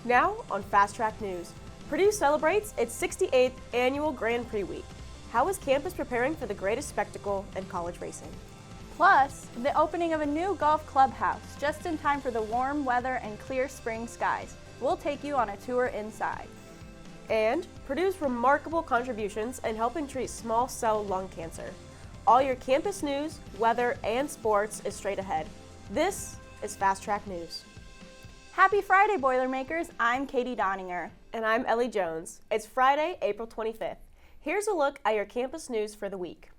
Now on Fast Track News, Purdue celebrates its 68th annual Grand Prix Week. How is campus preparing for the greatest spectacle in college racing? Plus, the opening of a new golf clubhouse just in time for the warm weather and clear spring skies. We'll take you on a tour inside. And Purdue's remarkable contributions in helping treat small cell lung cancer. All your campus news, weather, and sports is straight ahead. This is Fast Track News. Happy Friday, Boilermakers. I'm Katie Donninger. And I'm Ellie Jones. It's Friday, April 25th. Here's a look at your campus news for the week.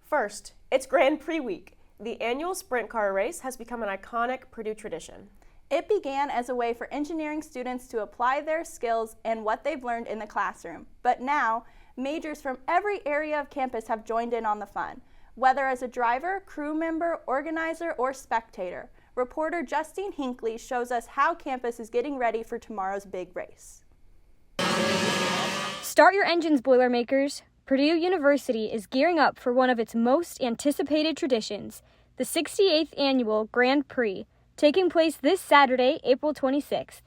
First, it's Grand Prix Week. The annual sprint car race has become an iconic Purdue tradition. It began as a way for engineering students to apply their skills and what they've learned in the classroom. But now, majors from every area of campus have joined in on the fun. Whether as a driver, crew member, organizer, or spectator, reporter Justine Hinckley shows us how campus is getting ready for tomorrow's big race. Start your engines, Boilermakers. Purdue University is gearing up for one of its most anticipated traditions, the 68th annual Grand Prix, taking place this Saturday, April 26th.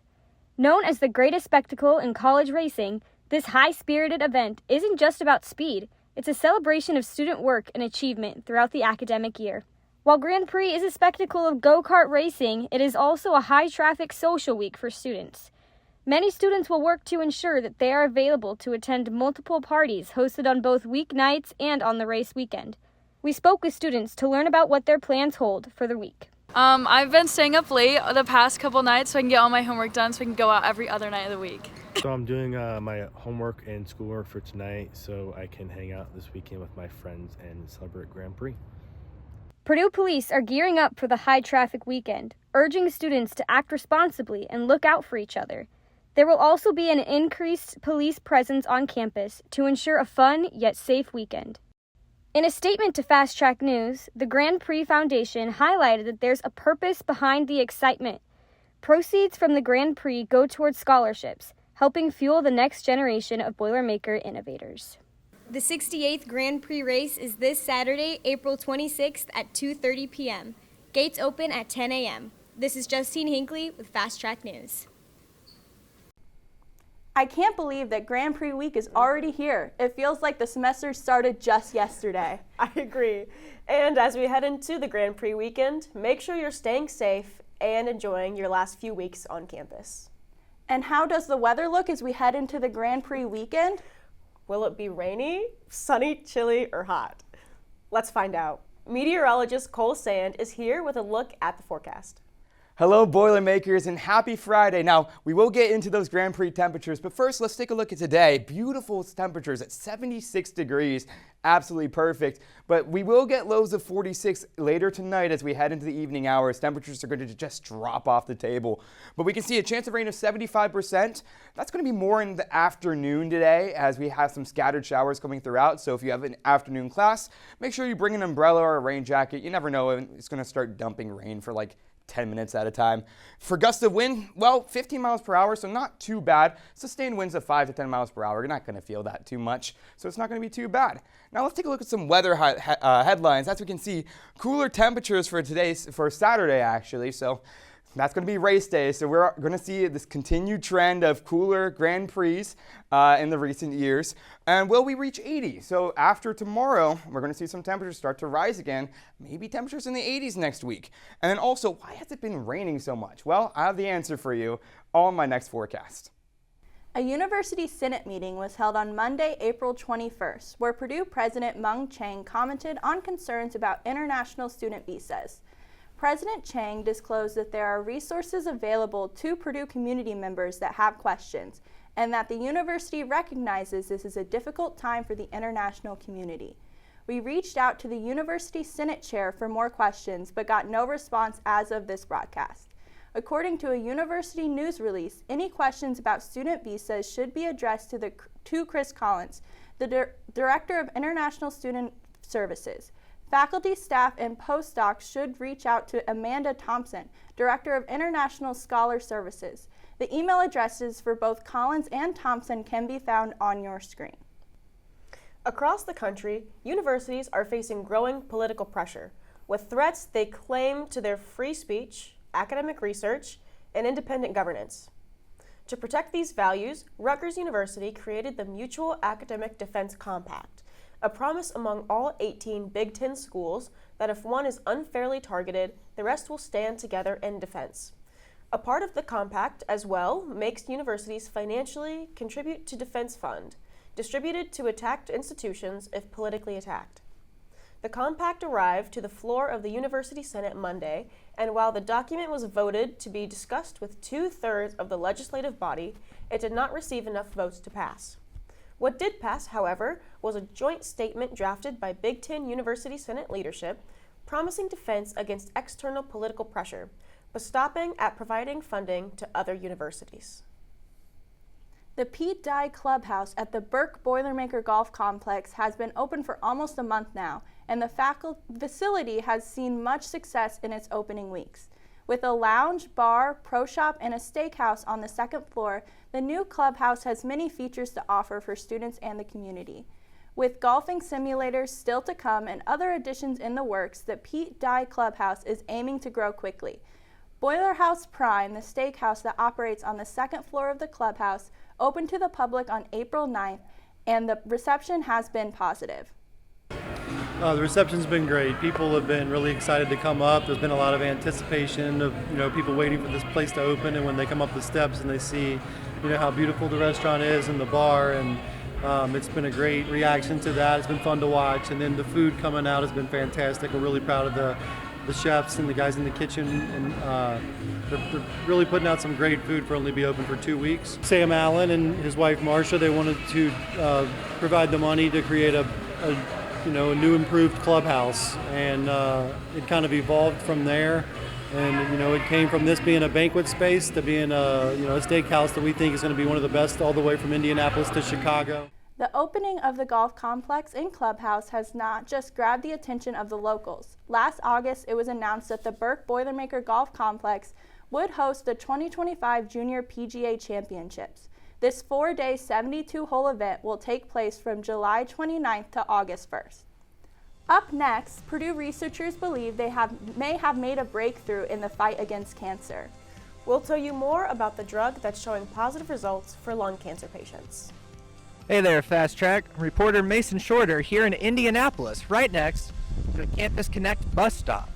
Known as the greatest spectacle in college racing, this high-spirited event isn't just about speed, it's a celebration of student work and achievement throughout the academic year. While Grand Prix is a spectacle of go-kart racing, it is also a high-traffic social week for students. Many students will work to ensure that they are available to attend multiple parties hosted on both weeknights and on the race weekend. We spoke with students to learn about what their plans hold for the week. I've been staying up late the past couple nights so I can get all my homework done so I can go out every other night of the week. So I'm doing my homework and schoolwork for tonight so I can hang out this weekend with my friends and celebrate Grand Prix. Purdue police are gearing up for the high-traffic weekend, urging students to act responsibly and look out for each other. There will also be an increased police presence on campus to ensure a fun yet safe weekend. In a statement to Fast Track News, the Grand Prix Foundation highlighted that there's a purpose behind the excitement. Proceeds from the Grand Prix go towards scholarships, helping fuel the next generation of Boilermaker innovators. The 68th Grand Prix race is this Saturday, April 26th at 2:30 p.m. Gates open at 10 a.m. This is Justine Hinckley with Fast Track News. I can't believe that Grand Prix week is already here. It feels like the semester started just yesterday. I agree. And as we head into the Grand Prix weekend, make sure you're staying safe and enjoying your last few weeks on campus. And how does the weather look as we head into the Grand Prix weekend? Will it be rainy, sunny, chilly, or hot? Let's find out. Meteorologist Cole Sand is here with a look at the forecast. Hello, Boilermakers, and happy Friday. Now, we will get into those Grand Prix temperatures, but first, let's take a look at today. Beautiful temperatures at 76 degrees, absolutely perfect. But we will get lows of 46 later tonight as we head into the evening hours. Temperatures are going to just drop off the table. But we can see a chance of rain of 75%. That's going to be more in the afternoon today as we have some scattered showers coming throughout. So if you have an afternoon class, make sure you bring an umbrella or a rain jacket. You never know, it's going to start dumping rain for like 10 minutes at a time. For gusts of wind, well, 15 miles per hour, so not too bad. Sustained winds of 5 to 10 miles per hour. You're not going to feel that too much, so it's not going to be too bad. Now let's take a look at some weather headlines. As we can see, cooler temperatures for Saturday actually, so that's going to be race day, so we're going to see this continued trend of cooler Grand Prix in the recent years. And will we reach 80? So after tomorrow, we're going to see some temperatures start to rise again, maybe temperatures in the 80s next week. And then also, why has it been raining so much? Well, I have the answer for you on my next forecast. A University Senate meeting was held on Monday, April 21st, where Purdue President Mung Chiang commented on concerns about international student visas. President Chiang disclosed that there are resources available to Purdue community members that have questions, and that the university recognizes this is a difficult time for the international community. We reached out to the University Senate Chair for more questions, but got no response as of this broadcast. According to a university news release, any questions about student visas should be addressed to Chris Collins, the Director of International Student Services. Faculty, staff, and postdocs should reach out to Amanda Thompson, Director of International Scholar Services. The email addresses for both Collins and Thompson can be found on your screen. Across the country, universities are facing growing political pressure, with threats they claim to their free speech, academic research, and independent governance. To protect these values, Rutgers University created the Mutual Academic Defense Compact, a promise among all 18 Big Ten schools that if one is unfairly targeted, the rest will stand together in defense. A part of the compact, as well, makes universities financially contribute to Defense Fund, distributed to attacked institutions if politically attacked. The compact arrived to the floor of the University Senate Monday, and while the document was voted to be discussed with 2/3 of the legislative body, it did not receive enough votes to pass. What did pass, however, was a joint statement drafted by Big Ten University Senate leadership promising defense against external political pressure, but stopping at providing funding to other universities. The Pete Dye Clubhouse at the Burke Boilermaker Golf Complex has been open for almost a month now, and the facility has seen much success in its opening weeks. With a lounge, bar, pro shop, and a steakhouse on the second floor, the new clubhouse has many features to offer for students and the community. With golfing simulators still to come and other additions in the works, the Pete Dye Clubhouse is aiming to grow quickly. Boiler House Prime, the steakhouse that operates on the second floor of the clubhouse, opened to the public on April 9th, and the reception has been positive. The reception's been great. People have been really excited to come up. There's been a lot of anticipation of people waiting for this place to open, and when they come up the steps and they see how beautiful the restaurant is and the bar, and it's been a great reaction to that. It's been fun to watch, and then the food coming out has been fantastic. We're really proud of the chefs and the guys in the kitchen, and they're really putting out some great food for only be open for 2 weeks. Sam Allen and his wife Marcia, they wanted to provide the money to create a new improved clubhouse, and it kind of evolved from there. And it came from this being a banquet space to being a steakhouse that we think is going to be one of the best all the way from Indianapolis to Chicago. The opening of the golf complex and clubhouse has not just grabbed the attention of the locals. Last August, it was announced that the Burke Boilermaker Golf Complex would host the 2025 Junior PGA Championships. This 4-day, 72-hole event will take place from July 29th to August 1st. Up next, Purdue researchers believe they may have made a breakthrough in the fight against cancer. We'll tell you more about the drug that's showing positive results for lung cancer patients. Hey there, Fast Track. Reporter Mason Shorter here in Indianapolis, right next to the Campus Connect bus stop.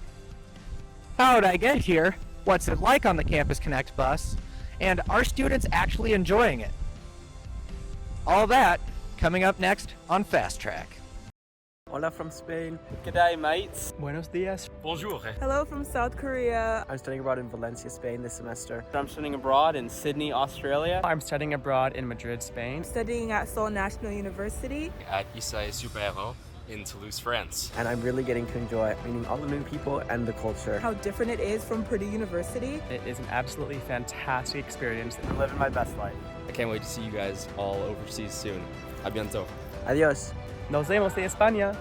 How'd I get here? What's it like on the Campus Connect bus? And are students actually enjoying it? All that coming up next on Fast Track. Hola from Spain. G'day, mates. Buenos dias. Bonjour. Hello from South Korea. I'm studying abroad in Valencia, Spain this semester. I'm studying abroad in Sydney, Australia. I'm studying abroad in Madrid, Spain. I'm studying at Seoul National University. At Issy Super in Toulouse, France. And I'm really getting to enjoy meeting all the new people and the culture. How different it is from Purdue University. It is an absolutely fantastic experience. I'm living my best life. I can't wait to see you guys all overseas soon. A bientôt. Adios. Nos vemos de España.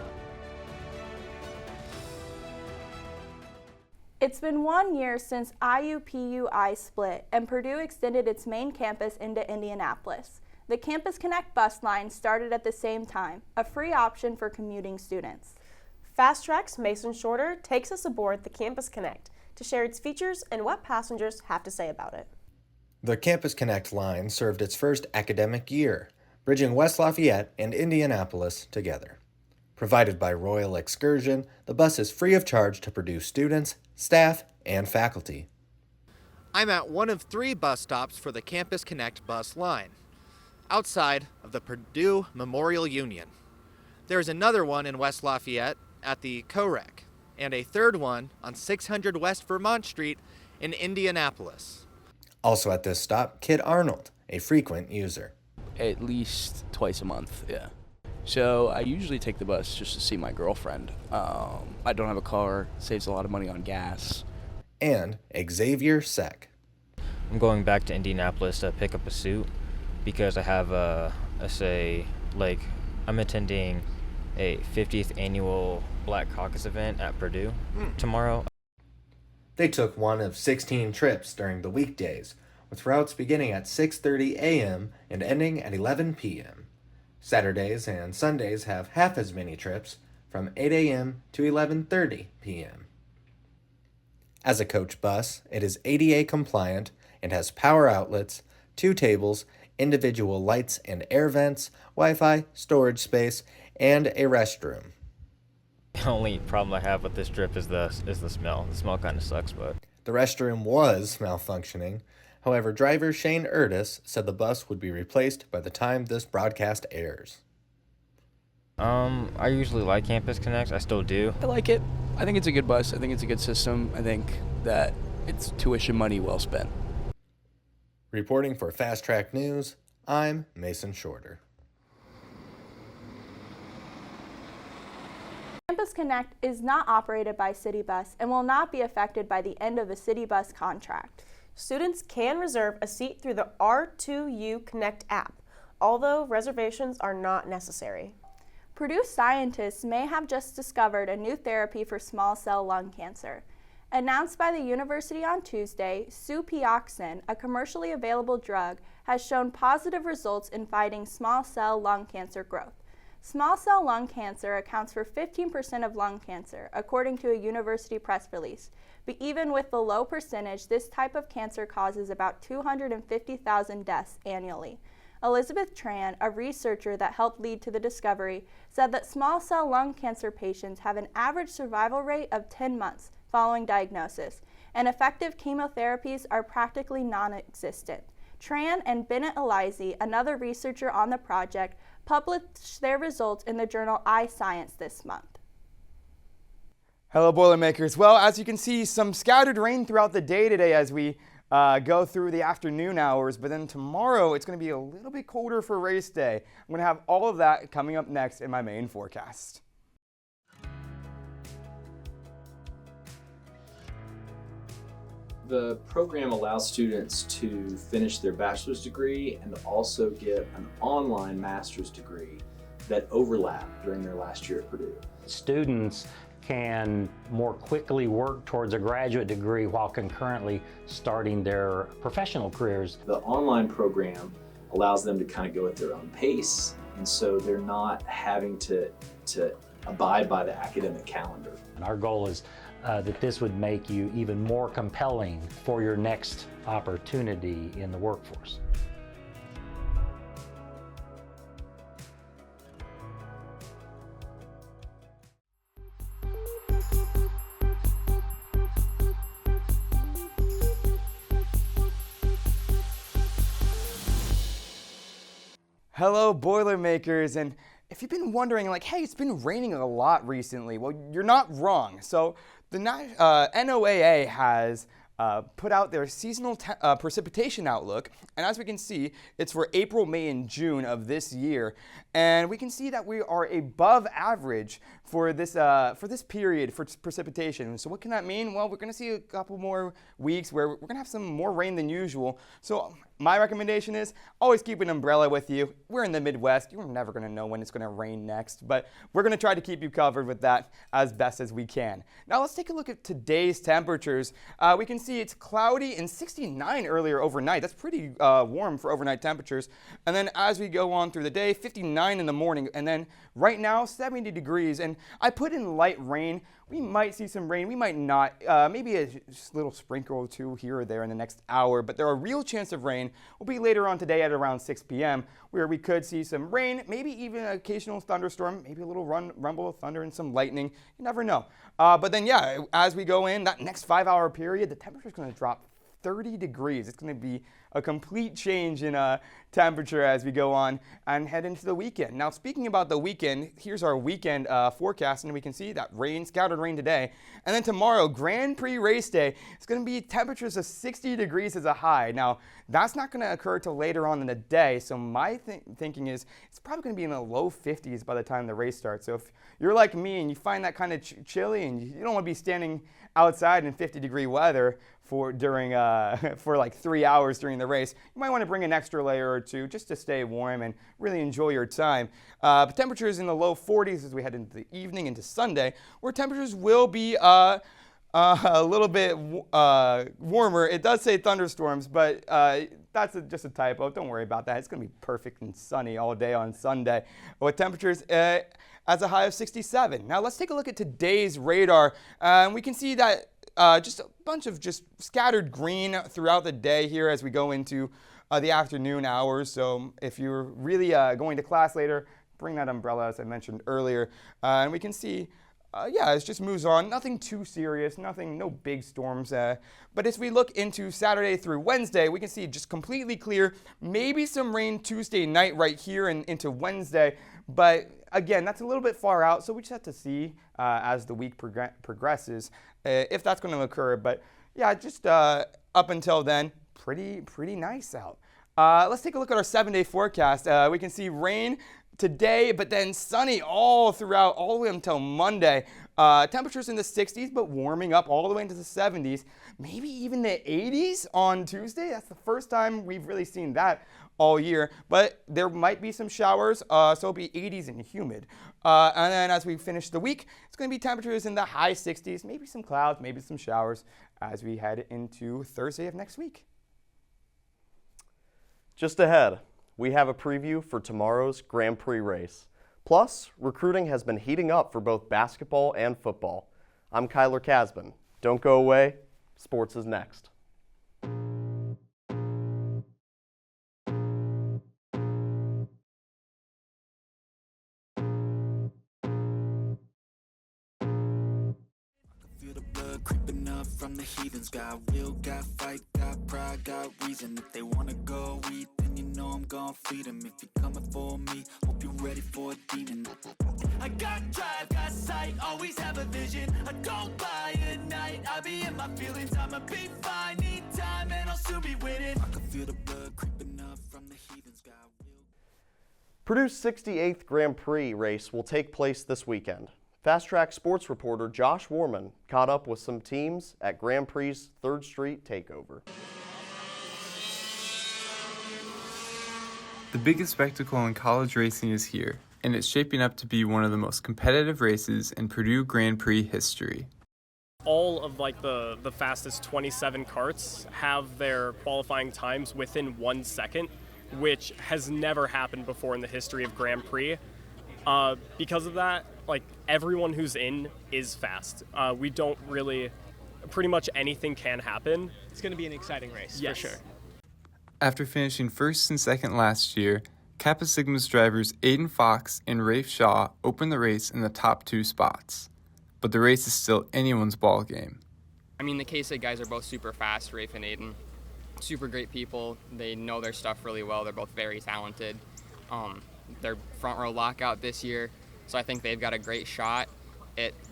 It's been 1 year since IUPUI split and Purdue extended its main campus into Indianapolis. The Campus Connect bus line started at the same time, a free option for commuting students. Fast Track's Mason Shorter takes us aboard the Campus Connect to share its features and what passengers have to say about it. The Campus Connect line served its first academic year, bridging West Lafayette and Indianapolis together. Provided by Royal Excursion, the bus is free of charge to Purdue students, staff, and faculty. I'm at one of 3 bus stops for the Campus Connect bus line, outside of the Purdue Memorial Union. There's another one in West Lafayette at the COREC, and a third one on 600 West Vermont Street in Indianapolis. Also at this stop, Kid Arnold, a frequent user. At least twice a month, yeah. So I usually take the bus just to see my girlfriend. I don't have a car, saves a lot of money on gas. And Xavier Seck. I'm going back to Indianapolis to pick up a suit because I have I'm attending a 50th annual Black Caucus event at Purdue tomorrow. They took one of 16 trips during the weekdays, with routes beginning at 6:30 a.m. and ending at 11 p.m. Saturdays and Sundays have half as many trips, from 8 a.m. to 11:30 p.m. As a coach bus, it is ADA compliant and has power outlets, 2 tables, individual lights and air vents, Wi-Fi, storage space, and a restroom. The only problem I have with this trip is the smell. The smell kind of sucks, but The restroom was malfunctioning. However, driver Shane Erdis said the bus would be replaced by the time this broadcast airs. I usually like Campus Connect. I still do. I like it. I think it's a good bus. I think it's a good system. I think that it's tuition money well spent. Reporting for Fast Track News, I'm Mason Shorter. Campus Connect is not operated by City Bus and will not be affected by the end of the City Bus contract. Students can reserve a seat through the R2U Connect app, although reservations are not necessary. Purdue scientists may have just discovered a new therapy for small cell lung cancer. Announced by the university on Tuesday, supioxin, a commercially available drug, has shown positive results in fighting small cell lung cancer growth. Small cell lung cancer accounts for 15% of lung cancer, according to a university press release. But even with the low percentage, this type of cancer causes about 250,000 deaths annually. Elizabeth Tran, a researcher that helped lead to the discovery, said that small cell lung cancer patients have an average survival rate of 10 months following diagnosis, and effective chemotherapies are practically non-existent. Tran and Bennett Elizy, another researcher on the project, published their results in the journal iScience this month. Hello, Boilermakers. Well, as you can see, some scattered rain throughout the day today as we go through the afternoon hours, but then tomorrow it's going to be a little bit colder for race day. I'm going to have all of that coming up next in my main forecast. The program allows students to finish their bachelor's degree and also get an online master's degree that overlap during their last year at Purdue. Students can more quickly work towards a graduate degree while concurrently starting their professional careers. The online program allows them to kind of go at their own pace, and so they're not having to abide by the academic calendar. And our goal is that this would make you even more compelling for your next opportunity in the workforce. Hello, Boilermakers, and if you've been wondering, like, hey, it's been raining a lot recently, well, you're not wrong. So the NOAA has put out their seasonal precipitation outlook, and as we can see, it's for April, May, and June of this year, and we can see that we are above average for this period for precipitation. So what can that mean? Well, we're going to see a couple more weeks where we're going to have some more rain than usual. So my recommendation is always keep an umbrella with you. We're in the Midwest. You're never going to know when it's going to rain next, but we're going to try to keep you covered with that as best as we can. Now let's take a look at today's temperatures. We can see it's cloudy and 69 earlier overnight. That's pretty warm for overnight temperatures. And then as we go on through the day, 59 in the morning, and then right now 70 degrees. And I put in light rain. We might see some rain, we might not, maybe a little sprinkle or two here or there in the next hour, but there are real chance of rain will be later on today at around 6 p.m. where we could see some rain, maybe even an occasional thunderstorm, maybe a little rumble of thunder and some lightning. You never know. But then, yeah, as we go in that next 5-hour period, the temperature is going to drop 30 degrees. It's going to be a complete change in temperature as we go on and head into the weekend. Now, speaking about the weekend, here's our weekend forecast, and we can see that rain, scattered rain today. And then tomorrow, Grand Prix race day, it's going to be temperatures of 60 degrees as a high. Now, that's not going to occur till later on in the day, so my thinking is it's probably going to be in the low 50s by the time the race starts. So if you're like me and you find that kind of chilly and you don't want to be standing outside in 50-degree weather for like 3 hours during the race, you might want to bring an extra layer or two just to stay warm and really enjoy your time. But temperatures in the low 40s as we head into the evening into Sunday, where temperatures will be a little bit warmer. It does say thunderstorms, but that's just a typo. Don't worry about that. It's going to be perfect and sunny all day on Sunday with temperatures as a high of 67. Now let's take a look at today's radar. We can see that just a bunch of just scattered green throughout the day here as we go into the afternoon hours. So if you're really going to class later, bring that umbrella, as I mentioned earlier. And we can see, it just moves on. Nothing too serious, no big storms. But as we look into Saturday through Wednesday, we can see just completely clear. Maybe some rain Tuesday night right here and into Wednesday. But again, that's a little bit far out, so we just have to see as the week progresses if that's going to occur. But yeah, just up until then, pretty nice out. Let's take a look at our 7-day forecast. We can see rain today, but then sunny all throughout, all the way until Monday. Temperatures in the 60s, but warming up all the way into the 70s, maybe even the 80s on Tuesday. That's the first time we've really seen that all year, but there might be some showers, so it'll be 80s and humid. And then as we finish the week, it's going to be temperatures in the high 60s, maybe some clouds, maybe some showers as we head into Thursday of next week. Just ahead, we have a preview for tomorrow's Grand Prix race. Plus, recruiting has been heating up for both basketball and football. I'm Kyler Casbin. Don't go away. Sports is next. Creeping up from the heathens, got will, got fight, got pride, got reason. If they wanna go eat, then you know I'm gonna feed them. If you're coming for me, hope you're ready for a demon. I got drive, got sight, always have a vision. I don't buy at night, I be in my feelings. I'ma be fine, need time, and I'll soon be winning. I can feel the blood creeping up from the heathens, got will. Purdue's 68th Grand Prix race will take place this weekend. Fast Track sports reporter Josh Warman caught up with some teams at Grand Prix's 3rd Street Takeover. The biggest spectacle in college racing is here, and it's shaping up to be one of the most competitive races in Purdue Grand Prix history. All of the fastest 27 carts have their qualifying times within 1 second, which has never happened before in the history of Grand Prix. Because of that, everyone who's in is fast. We don't really, pretty much anything can happen. It's going to be an exciting race, yes. for sure. After finishing first and second last year, Kappa Sigma's drivers Aiden Fox and Rafe Shaw opened the race in the top 2 spots. But the race is still anyone's ball game. I mean, the K-Sig guys are both super fast, Rafe and Aiden. Super great people. They know their stuff really well. They're both very talented. They're front row lockout this year, so I think they've got a great shot.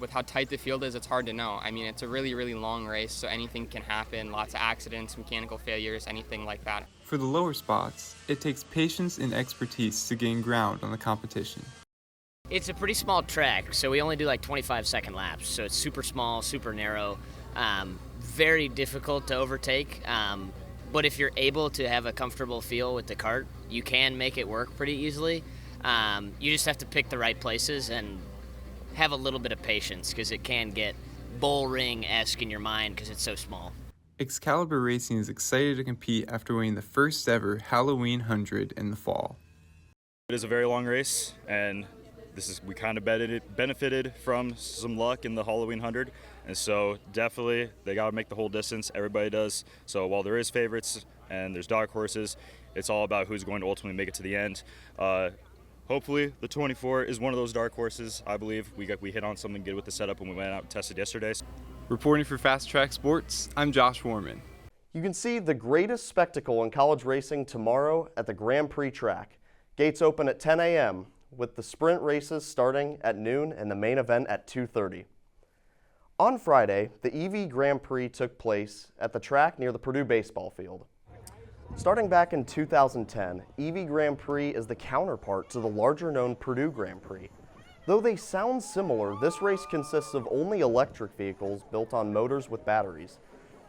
With how tight the field is, it's hard to know. I mean, it's a really, really long race, so anything can happen. Lots of accidents, mechanical failures, anything like that. For the lower spots, it takes patience and expertise to gain ground on the competition. It's a pretty small track, so we only do 25-second laps, so it's super small, super narrow, very difficult to overtake. But if you're able to have a comfortable feel with the cart, you can make it work pretty easily. You just have to pick the right places and have a little bit of patience, because it can get bull ring-esque in your mind because it's so small. Excalibur Racing is excited to compete after winning the first ever Halloween 100 in the fall. It is a very long race, and we kind of benefited from some luck in the Halloween 100, and so definitely they got to make the whole distance. Everybody does. So while there is favorites and there's dark horses, it's all about who's going to ultimately make it to the end. Hopefully the 24 is one of those dark horses. I believe we hit on something good with the setup when we went out and tested yesterday. Reporting for Fast Track Sports, I'm Josh Warman. You can see the greatest spectacle in college racing tomorrow at the Grand Prix track. Gates open at 10 a.m. with the sprint races starting at noon and the main event at 2:30. On Friday, the EV Grand Prix took place at the track near the Purdue baseball field. Starting back in 2010, EV Grand Prix is the counterpart to the larger-known Purdue Grand Prix. Though they sound similar, this race consists of only electric vehicles built on motors with batteries.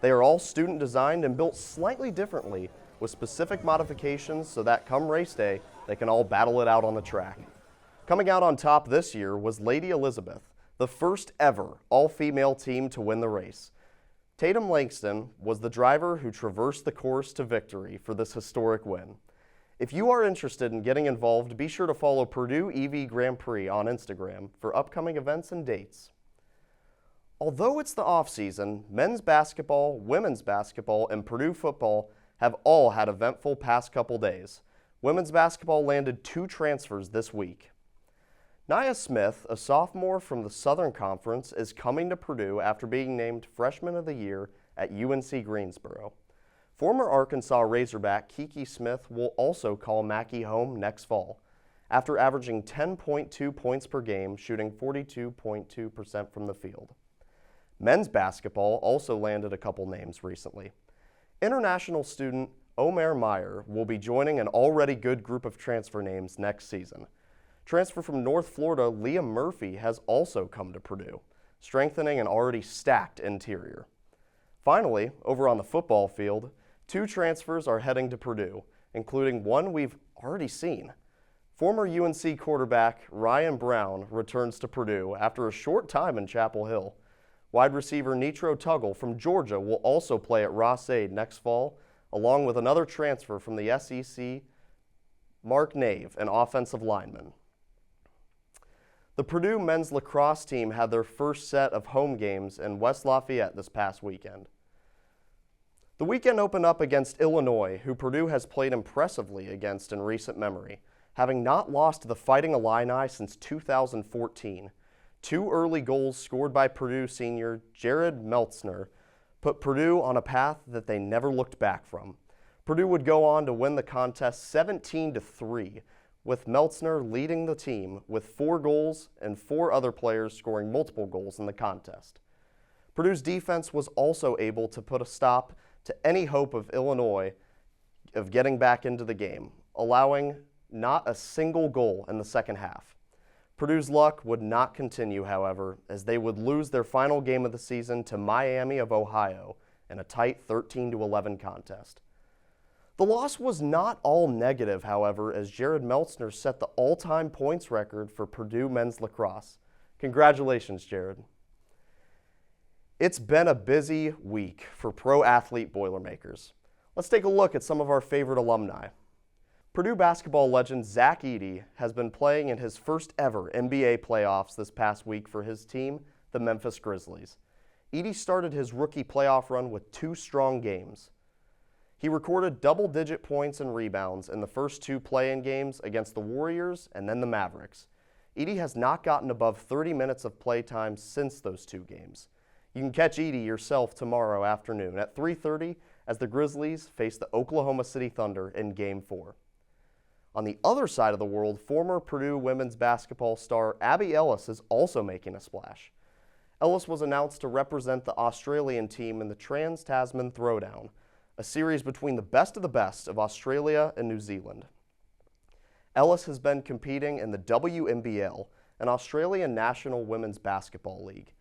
They are all student-designed and built slightly differently, with specific modifications so that come race day, they can all battle it out on the track. Coming out on top this year was Lady Elizabeth, the first ever all-female team to win the race. Tatum Langston was the driver who traversed the course to victory for this historic win. If you are interested in getting involved, be sure to follow Purdue EV Grand Prix on Instagram for upcoming events and dates. Although it's the off-season, men's basketball, women's basketball, and Purdue football have all had eventful past couple days. Women's basketball landed 2 transfers this week. Nia Smith, a sophomore from the Southern Conference, is coming to Purdue after being named Freshman of the Year at UNC Greensboro. Former Arkansas Razorback Kiki Smith will also call Mackey home next fall, after averaging 10.2 points per game, shooting 42.2% from the field. Men's basketball also landed a couple names recently. International student Omer Meyer will be joining an already good group of transfer names next season. Transfer from North Florida, Liam Murphy, has also come to Purdue, strengthening an already stacked interior. Finally, over on the football field, 2 transfers are heading to Purdue, including one we've already seen. Former UNC quarterback Ryan Brown returns to Purdue after a short time in Chapel Hill. Wide receiver Nitro Tuggle from Georgia will also play at Ross-Ade next fall, along with another transfer from the SEC, Mark Nave, an offensive lineman. The Purdue men's lacrosse team had their first set of home games in West Lafayette this past weekend. The weekend opened up against Illinois, who Purdue has played impressively against in recent memory, having not lost to the Fighting Illini since 2014. 2 early goals scored by Purdue senior Jared Meltzner put Purdue on a path that they never looked back from. Purdue would go on to win the contest 17-3, with Meltzner leading the team with 4 goals and 4 other players scoring multiple goals in the contest. Purdue's defense was also able to put a stop to any hope of Illinois of getting back into the game, allowing not a single goal in the second half. Purdue's luck would not continue, however, as they would lose their final game of the season to Miami of Ohio in a tight 13-11 contest. The loss was not all negative, however, as Jared Meltzner set the all-time points record for Purdue men's lacrosse. Congratulations, Jared. It's been a busy week for pro athlete Boilermakers. Let's take a look at some of our favorite alumni. Purdue basketball legend Zach Edey has been playing in his first ever NBA playoffs this past week for his team, the Memphis Grizzlies. Edey started his rookie playoff run with 2 strong games. He recorded double-digit points and rebounds in the first 2 play-in games against the Warriors and then the Mavericks. Edey has not gotten above 30 minutes of play time since those 2 games. You can catch Edey yourself tomorrow afternoon at 3:30 as the Grizzlies face the Oklahoma City Thunder in Game 4. On the other side of the world, former Purdue women's basketball star Abby Ellis is also making a splash. Ellis was announced to represent the Australian team in the Trans-Tasman Throwdown, a series between the best of Australia and New Zealand. Ellis has been competing in the WNBL, an Australian National Women's Basketball League.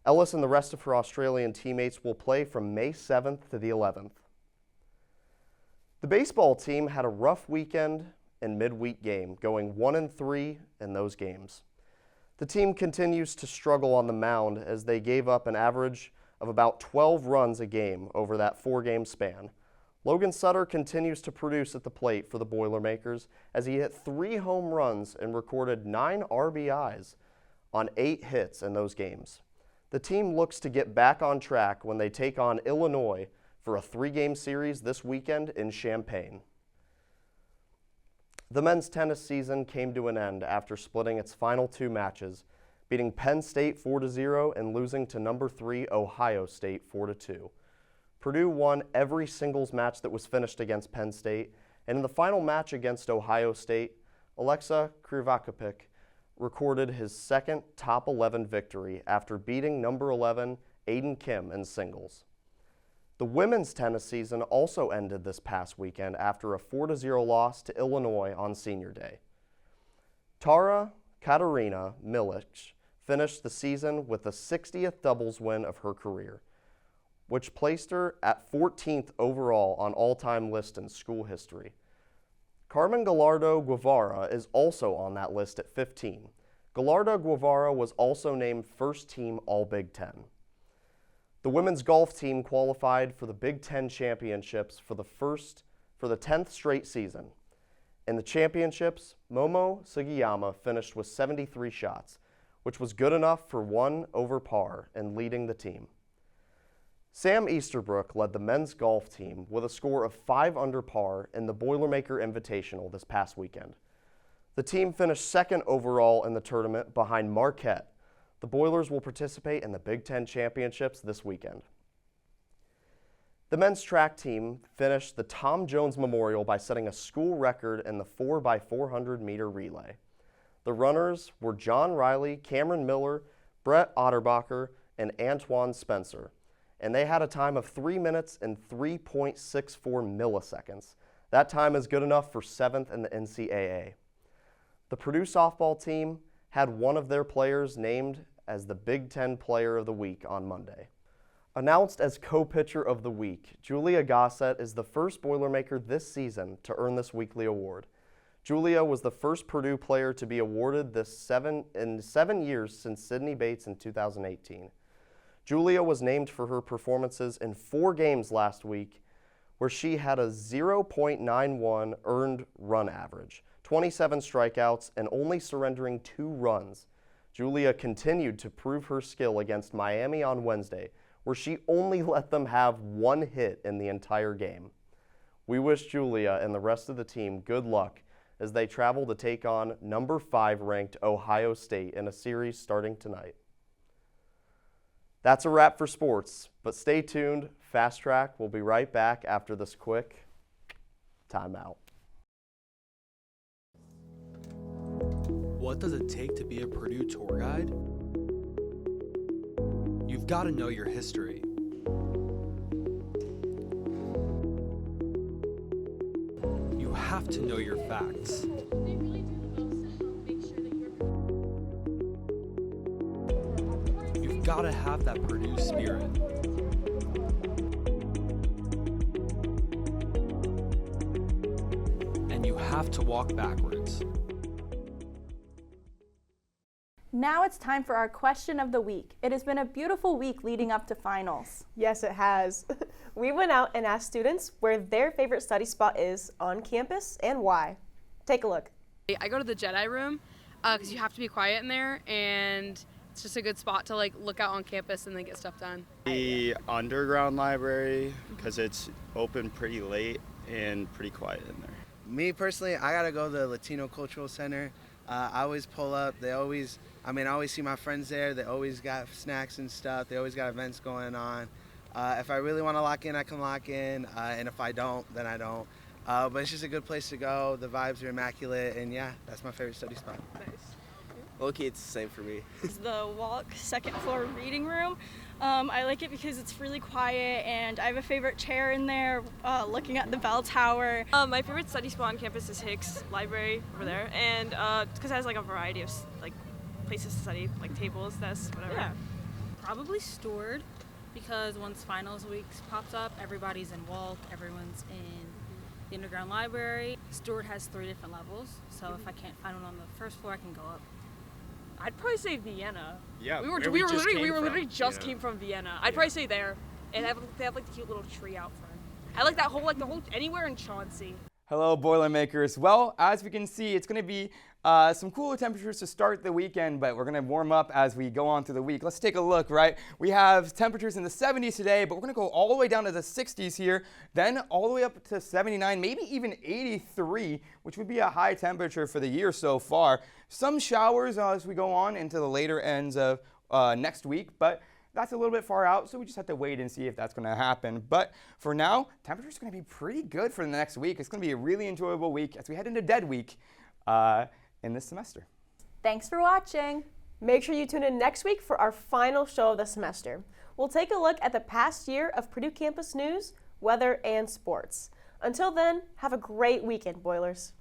Ellis and the rest of her Australian teammates will play from May 7th to the 11th. The baseball team had a rough weekend and midweek game, going 1-3 in those games. The team continues to struggle on the mound as they gave up an average of about 12 runs a game over that 4-game span. Logan Sutter continues to produce at the plate for the Boilermakers as he hit 3 home runs and recorded 9 RBIs on 8 hits in those games. The team looks to get back on track when they take on Illinois for a 3-game series this weekend in Champaign. The men's tennis season came to an end after splitting its final 2 matches, beating Penn State 4-0 and losing to number 3 Ohio State 4-2. Purdue won every singles match that was finished against Penn State, and in the final match against Ohio State, Alexa Krivakopik recorded his second top 11 victory after beating number 11 Aiden Kim in singles. The women's tennis season also ended this past weekend after a 4-0 loss to Illinois on Senior Day. Tara Katarina Milic finished the season with the 60th doubles win of her career, which placed her at 14th overall on all-time list in school history. Carmen Gallardo Guevara is also on that list at 15. Gallardo Guevara was also named first team All-Big Ten. The women's golf team qualified for the Big Ten championships for the 10th straight season. In the championships, Momo Sugiyama finished with 73 shots, which was good enough for 1 over par and leading the team. Sam Easterbrook led the men's golf team with a score of 5 under par in the Boilermaker Invitational this past weekend. The team finished second overall in the tournament behind Marquette. The Boilers will participate in the Big Ten Championships this weekend. The men's track team finished the Tom Jones Memorial by setting a school record in the 4x400 meter relay. The runners were John Riley, Cameron Miller, Brett Otterbacher, and Antoine Spencer, and they had a time of 3 minutes and 3.64 milliseconds. That time is good enough for 7th in the NCAA. The Purdue softball team had one of their players named as the Big Ten Player of the Week on Monday. Announced as co-pitcher of the week, Julia Gossett is the first Boilermaker this season to earn this weekly award. Julia was the first Purdue player to be awarded this in 7 years since Sydney Bates in 2018. Julia was named for her performances in 4 games last week, where she had a 0.91 earned run average, 27 strikeouts, and only surrendering 2 runs. Julia continued to prove her skill against Miami on Wednesday, where she only let them have 1 hit in the entire game. We wish Julia and the rest of the team good luck as they travel to take on number 5 ranked Ohio State in a series starting tonight. That's a wrap for sports, but stay tuned. Fast Track will be right back after this quick timeout. What does it take to be a Purdue tour guide? You've got to know your history. You have to know your facts. You've got to have that Purdue spirit. And you have to walk backwards. Now it's time for our question of the week. It has been a beautiful week leading up to finals. Yes, it has. We went out and asked students where their favorite study spot is on campus and why. Take a look. I go to the Jedi room because you have to be quiet in there, and it's just a good spot to look out on campus and then get stuff done. The underground library because it's open pretty late and pretty quiet in there. Me personally, I gotta go to the Latino Cultural Center. I always pull up. I always see my friends there. They always got snacks and stuff. They always got events going on. If I really want to lock in, I can lock in. And if I don't, then I don't. But it's just a good place to go. The vibes are immaculate. And yeah, that's my favorite study spot. Nice. Okay, it's the same for me. It's the Walk second floor reading room. I like it because it's really quiet and I have a favorite chair in there looking at the bell tower. My favorite study spot on campus is Hicks Library over there, and because it has a variety of places to study, tables, desks, whatever. Yeah, probably Steward, because once finals weeks pops up, everybody's in Walk, everyone's in the underground library. Steward has 3 different levels, so if I can't find one on the first floor, I can go up. I'd probably say Vienna. Yeah, we literally just came from Vienna. I'd probably say there, and they have the cute little tree out front. I like that whole anywhere in Chauncey. Hello, Boilermakers. Well, as we can see, it's going to be some cooler temperatures to start the weekend, but we're going to warm up as we go on through the week. Let's take a look, right? We have temperatures in the 70s today, but we're going to go all the way down to the 60s here, then all the way up to 79, maybe even 83, which would be a high temperature for the year so far. Some showers as we go on into the later ends of next week, but that's a little bit far out, so we just have to wait and see if that's going to happen. But for now, temperature's going to be pretty good for the next week. It's going to be a really enjoyable week as we head into Dead Week in this semester. Thanks for watching. Make sure you tune in next week for our final show of the semester. We'll take a look at the past year of Purdue campus news, weather, and sports. Until then, have a great weekend, Boilers.